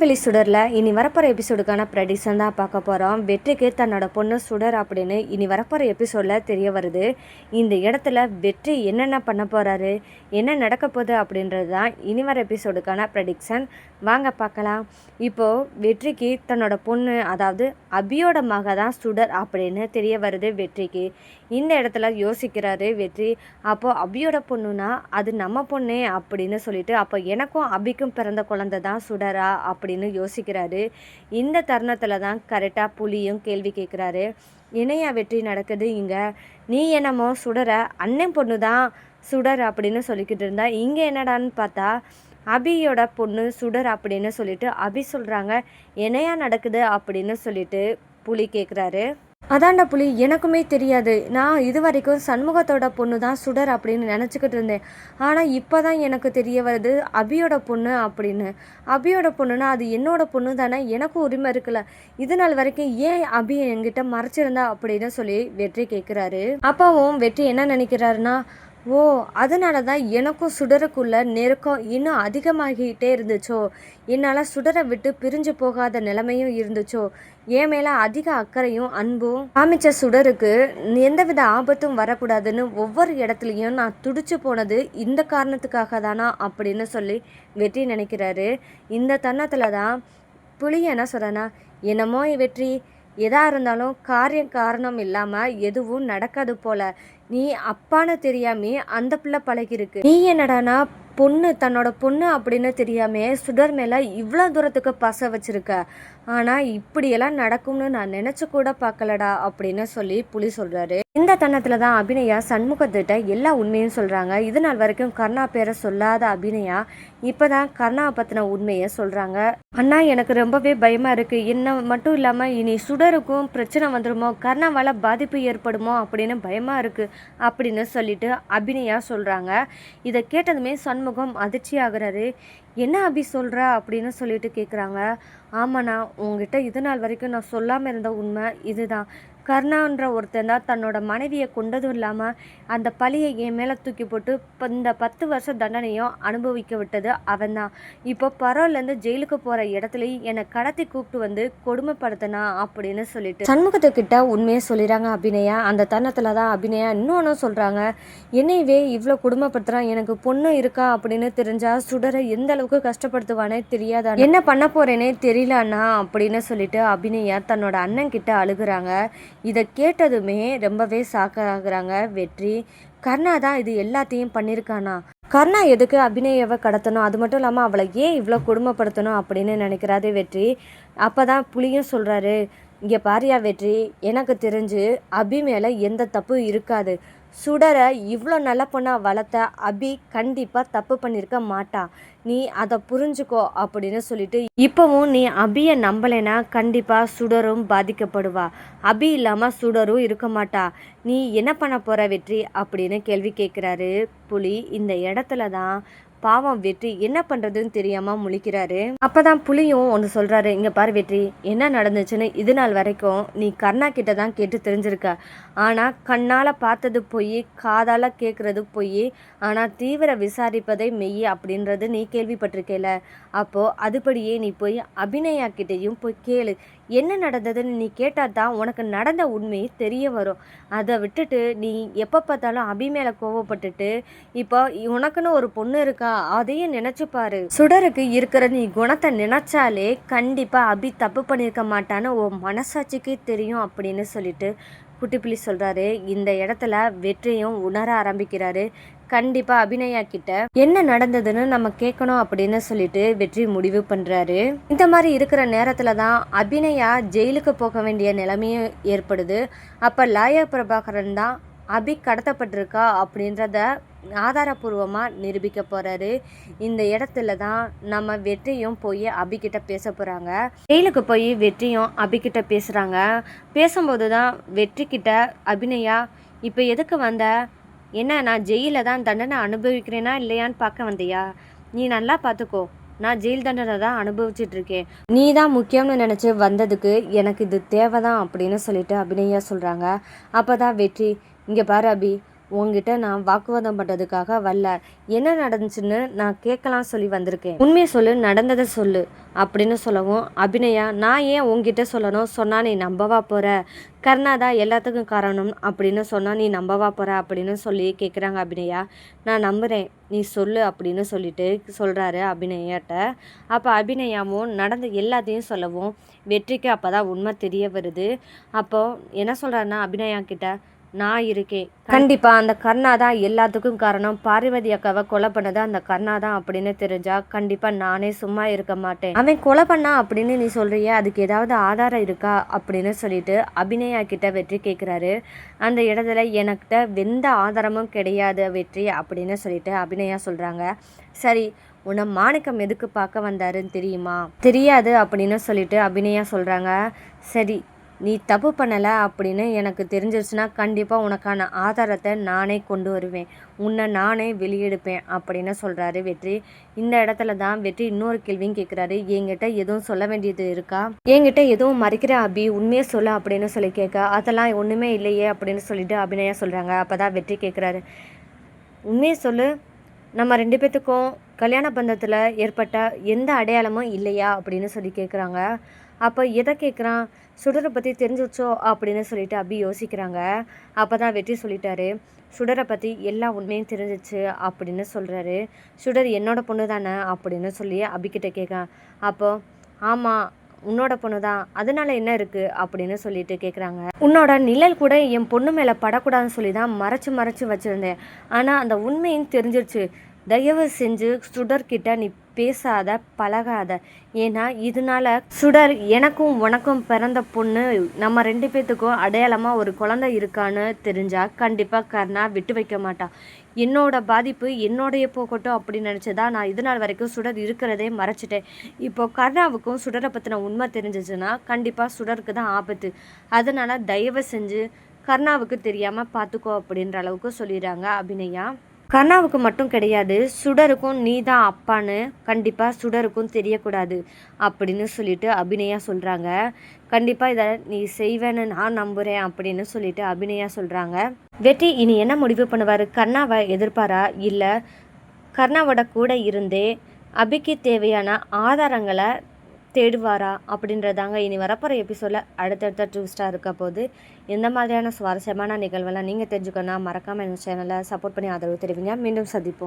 விண்வெளி சுடரில் இனி வரப்போகிற எபிசோடுக்கான ப்ரெடிக்ஷன் தான் பார்க்க போகிறோம். வெற்றிக்கு தன்னோட பொண்ணு சுடர் அப்படின்னு இனி வரப்போகிற எபிசோடில் தெரிய வருது. இந்த இடத்துல வெற்றி என்னென்ன பண்ண போகிறாரு, என்ன நடக்க போகுது அப்படின்றது தான் இனி வர எபிசோடுக்கான ப்ரெடிக்ஷன். வாங்க பார்க்கலாம். இப்போது வெற்றிக்கு தன்னோட பொண்ணு, அதாவது அபியோட மக தான் சுடர் அப்படின்னு தெரிய வருது வெற்றிக்கு. இந்த இடத்துல யோசிக்கிறாரு வெற்றி. அப்போது அபியோட பொண்ணுனா அது நம்ம பொண்ணே அப்படின்னு சொல்லிட்டு, அப்போ எனக்கும் அபிக்கும் பிறந்த குழந்தை தான் சுடரா அப்படின்னு யோசிக்கிறாரு. இந்த தருணத்தில் தான் கரெக்டாக புலியும் கேள்வி கேட்குறாரு. என்னையா வெற்றி நடக்குது இங்கே? நீ என்னமோ சுடரை அண்ணன் பொண்ணு தான் சுடர் அப்படின்னு சொல்லிக்கிட்டு இருந்தா, இங்கே என்னடான்னு பார்த்தா அபியோட பொண்ணு சுடர் அப்படின்னு சொல்லிட்டு அபி சொல்கிறாங்க. என்னையா நடக்குது அப்படின்னு சொல்லிட்டு புலி கேட்குறாரு. அதான்டா புலி, எனக்குமே தெரியாது. நான் இது வரைக்கும் சண்முகத்தோட பொண்ணு தான் சுடர் அப்படின்னு நினச்சிக்கிட்டு இருந்தேன். ஆனால் இப்போ தான் எனக்கு தெரிய வருது அபியோட பொண்ணு அப்படின்னு. அபியோட பொண்ணுன்னா அது என்னோட பொண்ணு தானே, எனக்கும் உரிமை இருக்குல்ல. இது நாள் வரைக்கும் ஏன் அபி என்கிட்ட மறைச்சிருந்தா அப்படின்னு சொல்லி வெற்றி கேட்குறாரு. அப்பாவும் வெற்றி என்ன நினைக்கிறாருன்னா, ஓ அதனால தான் எனக்கும் சுடருக்குள்ள நெருக்கம் இன்னும் அதிகமாகிட்டே இருந்துச்சோ, என்னால் சுடரை விட்டு பிரிஞ்சு போகாத நிலைமையும் இருந்துச்சோ, என் மேலே அதிக அக்கறையும் அன்பும் காமிச்ச சுடருக்கு எந்தவித ஆபத்தும் வரக்கூடாதுன்னு ஒவ்வொரு இடத்துலையும் நான் துடிச்சு போனது இந்த காரணத்துக்காக தானா அப்படின்னு சொல்லி வெற்றி நினைக்கிறாரு. இந்த தருணத்தில் தான் புலி என்ன சொல்கிறேன்னா, என்னமோ வெற்றி, எதாக இருந்தாலும் காரணம் இல்லாமல் எதுவும் நடக்காது போல. நீ அப்பான்னு தெரியாமே அந்த பிள்ளை பழகிருக்கு. நீ என்னடானா பொண்ணு, தன்னோட பொண்ணு அப்படின்னு தெரியாமே சுடர் மேலே இவ்வளோ தூரத்துக்கு பச வச்சிருக்க. ஆனால் இப்படியெல்லாம் நடக்கும்னு நான் நினச்சி கூட பார்க்கலடா அப்படின்னு சொல்லி புலி சொல்கிறாரு. இந்த தருணத்தில் தான் அபிநயா சண்முகத்திட்ட எல்லா உண்மையும் சொல்கிறாங்க. இது நாள் வரைக்கும் கர்ணா பேரை சொல்லாத அபிநயா இப்போ தான் கர்ணாவை பற்றின உண்மையை சொல்கிறாங்க. அண்ணா எனக்கு ரொம்பவே பயமாக இருக்குது. என்ன மட்டும் இல்லாமல் இனி சுடருக்கும் பிரச்சனை வந்துடுமோ, கர்ணாவால் பாதிப்பு ஏற்படுமோ அப்படின்னு பயமாக இருக்குது அப்படின்னு சொல்லிட்டு அபிநயா சொல்கிறாங்க. இதை கேட்டதுமே சண்முகம் அதிர்ச்சி ஆகுறாரு. என்ன அபி சொல்கிற அப்படின்னு சொல்லிட்டு கேட்குறாங்க. ஆமாண்ணா, உங்ககிட்ட இது நாள் வரைக்கும் நான் சொல்லாமல் இருந்த உண்மை இதுதான். கர்ணான்ற ஒருத்தன் தான் தன்னோட மனைவியை கொண்டதும் இல்லாமல் அந்த பழியை என் மேலே தூக்கி போட்டு இந்த 10 வருஷ தண்டனையும் அனுபவிக்க விட்டது அவன்தான். இப்போ பரோல்லேருந்து ஜெயிலுக்கு போகிற இடத்துலையும் என்னை கடத்தி கூப்பிட்டு வந்து கொடுமைப்படுத்தினா அப்படின்னு சொல்லிட்டு சண்முகத்துக்கிட்ட உண்மையை சொல்லிடுறாங்க அபிநயா. அந்த தருணத்தில் தான் அபிநயா இன்னொன்னும் சொல்கிறாங்க. என்னையவே இவ்வளோ கொடுமைப்படுத்துகிறான், எனக்கு பொண்ணு இருக்கா அப்படின்னு தெரிஞ்சா சுடரை எந்த அளவுக்கு கஷ்டப்படுத்துவானே தெரியாதா, என்ன பண்ண போகிறேனே தெரியலண்ணா அப்படின்னு சொல்லிட்டு அபிநயா தன்னோட அண்ணன் கிட்ட அழுகுறாங்க. இதை கேட்டதுமே ரொம்பவே ஆகுறாங்க வெற்றி. கர்ணா தான் இது எல்லாத்தையும் பண்ணியிருக்கானா? கர்ணா எதுக்கு அபிநயாவை கடத்தணும், அது மட்டும் இல்லாமல் அவளை ஏன் இவ்வளோ கொடுமைப்படுத்தணும் அப்படின்னு நினைக்கிறாரு வெற்றி. அப்போ தான் புலியும் சொல்கிறாரு, இங்கே பாரியா வெற்றி, எனக்கு தெரிஞ்சு அபி மேலே எந்த தப்பு இருக்காது. சுடரை இவ்வளோ நல்ல பொண்ணாக வளர்த்த அபி கண்டிப்பாக தப்பு பண்ணியிருக்க மாட்டா, நீ அதை புரிஞ்சுக்கோ அப்படின்னு சொல்லிட்டு, இப்போவும் நீ அபியை நம்பலைன்னா கண்டிப்பாக சுடரும் பாதிக்கப்படுவா. அபி இல்லாமல் சுடரும் இருக்க மாட்டா. நீ என்ன பண்ண போகிற வெற்றி அப்படின்னு கேள்வி கேட்குறாரு புலி. இந்த இடத்துல தான் பாவம் வெற்றி என்ன பண்ணுறதுன்னு தெரியாமல் முழிக்கிறாரு. அப்போ தான் புலியும் ஒன்று சொல்கிறாரு. இங்கே பாரு வெற்றி, என்ன நடந்துச்சுன்னு இது நாள் வரைக்கும் நீ கர்ணா கிட்ட தான் கேட்டு தெரிஞ்சிருக்க. ஆனால் கண்ணால் பார்த்தது போய், காதால் கேட்குறது போய், ஆனால் தீவிர விசாரிப்பதை மெய் அப்படின்றது நீ கேள்விப்பட்டிருக்கேல. அப்போது அதுபடியே நீ போய் அபிநயா கிட்டேயும் போய் கேளு. என்ன நடந்ததுன்னு நீ கேட்டால் தான் உனக்கு நடந்த உண்மை தெரிய வரும். அதை விட்டுட்டு நீ எப்போ பார்த்தாலும் அபி மேலே கோவப்பட்டுட்டு இப்போ உனக்குன்னு ஒரு பொண்ணு இருக்கா அதையும் நினச்சிப்பாரு. சுடருக்கு இருக்கிற நீ குணத்தை நினச்சாலே கண்டிப்பாக அபி தப்பு பண்ணியிருக்க மாட்டான்னு உன் மனசாட்சிக்கே தெரியும் அப்படின்னு சொல்லிட்டு குட்டிப்புலி சொல்கிறாரு. இந்த இடத்துல வெற்றியும் உணர ஆரம்பிக்கிறாரு. கண்டிப்பாக அபிநயா கிட்ட என்ன நடந்ததுன்னு நம்ம கேட்கணும் அப்படின்னு சொல்லிட்டு வெற்றி முடிவு பண்ணுறாரு. இந்த மாதிரி இருக்கிற நேரத்தில் தான் அபிநயா ஜெயிலுக்கு போக வேண்டிய நிலைமையும் ஏற்படுது. அப்போ லாயர் பிரபாகரன் தான் அபி கடத்தப்பட்டிருக்கா அப்படின்றத ஆதாரபூர்வமாக நிரூபிக்க போகிறாரு. இந்த இடத்துல தான் நம்ம வெற்றியும் போய் அபிகிட்ட பேச போகிறாங்க. ஜெயிலுக்கு போய் வெற்றியும் அபிகிட்ட பேசுகிறாங்க. பேசும்போது தான் வெற்றிக்கிட்ட அபிநயா, இப்போ எதுக்கு வந்த? என்ன, நான் ஜெயிலில் தான் தண்டனை அனுபவிக்கிறேனா இல்லையான்னு பார்க்க வந்தியா? நீ நல்லா பார்த்துக்கோ, நான் ஜெயில் தண்டனை தான் அனுபவிச்சுட்ருக்கேன். நீ தான் முக்கியம்னு நினச்சி வந்ததுக்கு எனக்கு இது தேவை தான் அப்படின்னு சொல்லிட்டு அபிநயா சொல்கிறாங்க. அப்போ தான் வெற்றி, இங்கே பாரு அபி, உங்ககிட்ட நான் வாக்குவாதம் பண்ணுறதுக்காக வரல. என்ன நடந்துச்சுன்னு நான் கேட்கலாம் சொல்லி வந்திருக்கேன். உண்மையை சொல்லு, நடந்ததை சொல்லு அப்படின்னு சொல்லவும் அபிநயா, நான் ஏன் உங்ககிட்ட சொல்லணும், சொன்னால் நீ நம்பவா போகிற, கர்ணா தான் எல்லாத்துக்கும் காரணம் அப்படின்னு சொன்னால் நீ நம்பவா போகிற அப்படின்னு சொல்லி கேட்குறாங்க அபிநயா. நான் நம்புகிறேன், நீ சொல்லு அப்படின்னு சொல்லிட்டு சொல்கிறாரு அபிநயாட்ட. அப்போ அபிநயாவும் நடந்த எல்லாத்தையும் சொல்லவும் வெற்றிக்கு அப்போ தான் உண்மை தெரிய வருது. அப்போது என்ன சொல்கிறாருன்னா அபிநயா கிட்ட, நான் இருக்கேன், கண்டிப்பாக அந்த கர்ணா தான் எல்லாத்துக்கும் காரணம், பார்வதி அக்காவை கொலை பண்ணது அந்த கர்ணா தான் அப்படின்னு தெரிஞ்சா கண்டிப்பாக நானே சும்மா இருக்க மாட்டேன். அவன் கொலை பண்ணா அப்படின்னு நீ சொல்கிறிய, அதுக்கு ஏதாவது ஆதாரம் இருக்கா அப்படின்னு சொல்லிட்டு அபிநயா கிட்ட வெற்றி கேட்குறாரு. அந்த இடத்துல எனக்கிட்ட எந்த ஆதாரமும் கிடையாது வெற்றி அப்படின்னு சொல்லிட்டு அபிநயா சொல்கிறாங்க. சரி, உன்னை மாணிக்கம் எதுக்கு பார்க்க வந்தாருன்னு தெரியுமா? தெரியாது அப்படின்னு சொல்லிட்டு அபிநயா சொல்கிறாங்க. சரி, நீ தப்பு பண்ணலை அப்படின்னு எனக்கு தெரிஞ்சிருச்சுன்னா கண்டிப்பாக உனக்கான ஆதாரத்தை நானே கொண்டு வருவேன், உன்னை நானே வெளியெடுப்பேன் அப்படின்னு சொல்கிறாரு வெற்றி. இந்த இடத்துல தான் வெற்றி இன்னொரு கேள்வியும் கேட்குறாரு. என்கிட்ட எதுவும் சொல்ல வேண்டியது இருக்கா, என்கிட்ட எதுவும் மறைக்கிற அபி, உண்மையே சொல்ல அப்படின்னு சொல்லி கேட்க, அதெல்லாம் ஒன்றுமே இல்லையே அப்படின்னு சொல்லிட்டு அபிநயா சொல்கிறாங்க. அப்போ தான் வெற்றி கேட்குறாரு, உண்மையை சொல்லு, நம்ம 2 பேர்த்துக்கும் கல்யாண பந்தத்தில் ஏற்பட்ட எந்த அடையாளமும் இல்லையா அப்படின்னு சொல்லி கேட்குறாங்க. அப்போ எதை கேட்குறான், சுடரை பற்றி தெரிஞ்சிச்சோ அப்படின்னு சொல்லிட்டு அபி யோசிக்கிறாங்க. அப்போ தான் வெற்றி சொல்லிட்டாரு, சுடரை பற்றி எல்லா உண்மையும் தெரிஞ்சிச்சு அப்படின்னு சொல்கிறாரு. சுடர் என்னோட பொண்ணு தானே அப்படின்னு சொல்லி அபிக்கிட்ட கேட்கான். அப்போ ஆமாம், உன்னோட பொண்ணு தான், அதனால என்ன இருக்குது அப்படின்னு சொல்லிட்டு கேட்குறாங்க. உன்னோட நிழல் கூட என் பொண்ணு மேலே படக்கூடாதுன்னு சொல்லி தான் மறைச்சு வச்சுருந்தேன், ஆனால் அந்த உண்மையும் தெரிஞ்சிருச்சு. தயவு செஞ்சு சுடர்கிட்ட நீ பேசாத, பழகாத, ஏன்னா இதனால சுடர் எனக்கும் உனக்கும் பிறந்த பொண்ணு, நம்ம 2 பேர்த்துக்கும் அடையாளமாக ஒரு குழந்தை இருக்கான்னு தெரிஞ்சா கண்டிப்பாக கர்ணா விட்டு வைக்க மாட்டான். என்னோட பாதிப்பு என்னோடைய போகட்டும் அப்படின்னு நினச்சதா நான் இது நாள் வரைக்கும் சுடர் இருக்கிறதே மறைச்சிட்டேன். இப்போ கர்ணாவுக்கும் சுடரை பற்றின உண்மை தெரிஞ்சிச்சுன்னா கண்டிப்பாக சுடருக்கு தான் ஆபத்து. அதனால் தயவு செஞ்சு கர்ணாவுக்கு தெரியாமல் பார்த்துக்கோ அப்படின்ற அளவுக்கு சொல்லிடுறாங்க அபிநயா. கர்ணாவுக்கு மட்டும் கிடையாது, சுடருக்கும் நீ தான் அப்பான்னு கண்டிப்பாக சுடருக்கும் தெரியக்கூடாது அப்படின்னு சொல்லிட்டு அபிநயா சொல்கிறாங்க. கண்டிப்பாக இதை நீ செய்வேன்னு நான் நம்புகிறேன் அப்படின்னு சொல்லிட்டு அபிநயா சொல்கிறாங்க. வெற்றி இனி என்ன முடிவு பண்ணுவார், கர்ணாவை எதிர்ப்பாரா இல்லை கர்ணாவோட கூட இருந்தே அபிக்கு தேவையான ஆதாரங்களை தேடுவாரா அப்படின்றதாங்க இனி வரப்போகிற எபிசோடில் அடுத்தடுத்த ட்விஸ்டாக இருக்க போது. இந்த மாதிரியான சுவாரஸ்யமான நிகழ்வெல்லாம் நீங்கள் தெரிஞ்சுக்கணும்னா மறக்காமல் எங்கள் சேனலை சப்போர்ட் பண்ணி ஆதரவு தெரிவிங்க. மீண்டும் சந்திப்போம்.